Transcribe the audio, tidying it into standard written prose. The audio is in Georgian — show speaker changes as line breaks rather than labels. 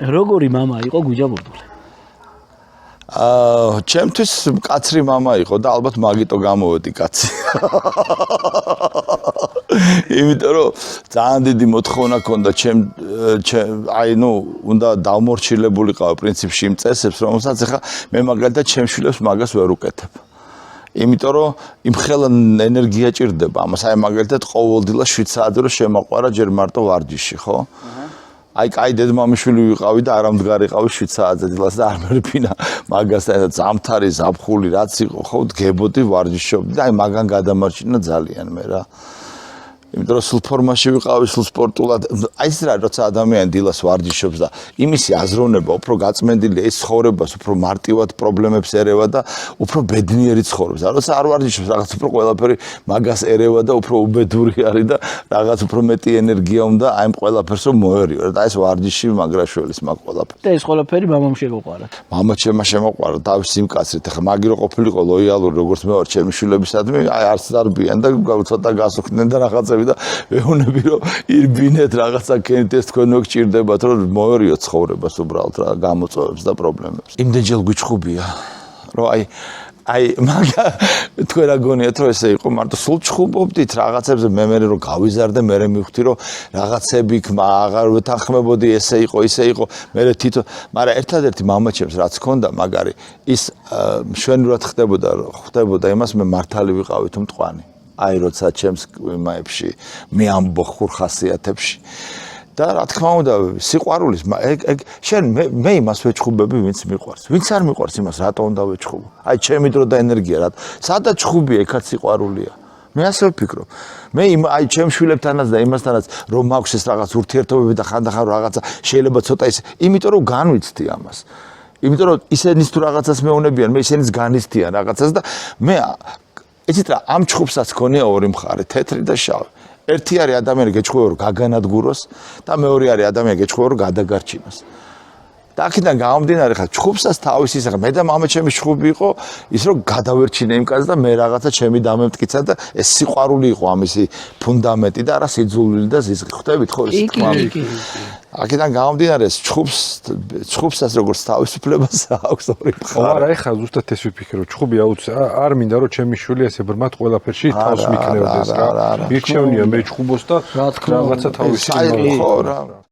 როგორი мама იყო გუჯა ბურდული?
ჩემთვის კაცრი мама იყო და ალბათ მაგიტო გამოვედი კაცი. იმიტომ რომ ძალიან დიდი მოთხოვნა ჰქონდა აი ნუ უნდა დავმორჩილებულიყავ პრინციპში იმ წესებს, რომელსაც ახლა მე მაგალითად ჩემ შვილებს მაგას ვერ უკეთებ. იმიტომ რომ იმ ხელა ენერგია ჭირდება ამას, აი მაგალითად ყოველდღიურად 7 საათზე რომ შემაყვარა ჯერ მარტო ვარჯიში, ხო? აი კაი დედმამიშვილი ვიყავი და არამდგარიყავი 7 საათზე დილას და არ მერფინა მაგასთან ზამთარი, ზაფხული რაც იყო, ხო, დგებოდი ვარჯიშობდი და აი მაგან გადამარჩინა ძალიან მე რა. იმიტომ რომ სულ ფორმაში ვიყავი, სულ სპორტულად, აი ეს რა როცა ადამიანი დილას ვარჯიშობს და იმისი აზროვნება უფრო გაწმენდილია, ის ცხოვრებას უფრო მარტივად პრობლემებს ერევა და უფრო ბედნიერი ცხოვრობს. და როცა არ ვარჯიშობს, რაღაც უფრო ყველაფერი მაგას ერევა და უფრო უბედური არის და რაღაც უფრო მეტი ენერგია უნდა აი ამ ყველაფერს რომ მოერიო. და ეს ვარჯიში მაგრაშველის მაგ ყველაფერი.
და ეს ყველაფერი მამამ შეგოყარათ.
მამა შემოყვარა თავის იმ კაცრით, ახლა მაგი რო ყოფილიყო ლოიალური როგორც მე ვარ ჩემი შვილებისადმი, აი არც დარბიან და ცოტა გასუხდნენ და რაღაცა და ვეუბნები რომ ირბინეთ რაღაცა კენით ეს თქვენ მოგ გჭირდებათ რომ მოერიოთ ცხოვრებას უბრალოდ რა გამოწვევებს და პრობლემებს. იმდენჯერ გვიჩხუბია რომ აი მაგა თქვენ რა გონიათ რომ ესე იყო მარტო სულ ჩხუბობდით რაღაცებზე მე რომ გავიზარდე მე მივხვდი რომ რაღაცები აღარ ვეთანხმებოდი ესე იყო ისე იყო მე თვითონ მაგრამ ერთადერთი მამა ჩემს რაც ჰქონდა მაგარი ის მშვენივრად ხდებოდა იმას მე მართალი ვიყავი თუ მტყვანი აი როცა ჩემს იმაებში მე ამბო ხურხასიათებში და რა თქმა უნდა სიყვარულის ეგ შენ მე იმას ვეჩხუბები ვინც მიყვარს ვინც არ მიყვარს იმას რატო უნდა ვეჩხუბო აი ჩემი დრო და ენერგია რა სადაც ჩხუბია ეხაც სიყვარულია მე ასე ვფიქრობ მე აი ჩემ შვილებთანაც და იმასთანაც რომ მაქვს ეს რაღაც ურთიერთობები და ხანდახან რაღაცა შეიძლება ცოტა ის იმიტომ რომ განვიცდი ამას იმიტომ რომ ისინიც თუ რაღაცას მეუნებიან მე ისინიც განიცდიან რაღაცას და მე იცით რა ამ ჩხუბსაც ქონია ორი მხარე თეთრი და შავი ერთი არის ადამიანი გეჩხუბება რომ გაგანადგუროს და მეორე არის ადამიანი გეჩხუბება რომ გადაგარჩინოს და აქედან გამომდინარე ხა ჩხუბსაც თავისი ისე მე და მამა ჩემი ჩხუბი იყო ის რომ გადავერჩინე იმ კაცს და მე რაღაცა ჩემი დამემტკიცა და ეს სიყვარული იყო ამისი ფუნდამენტი და არა სიძულვილი და ზიზღი ხვდებით ხო ეს თქმა აქედან გამომდინარე ჩხუბსაც როგორც თავისუფლებას აქვს ორი მხარე
არა ეხლა ზუსტად ეს ვიფიქრო ჩხუბი არ მინდა რომ ჩემი შვილი ესე ბრმად ყველაფერში თავს მიქნევდეს რა ირჩევნია მე ჩხუბოს და რაღაცა თავისი
ხო რა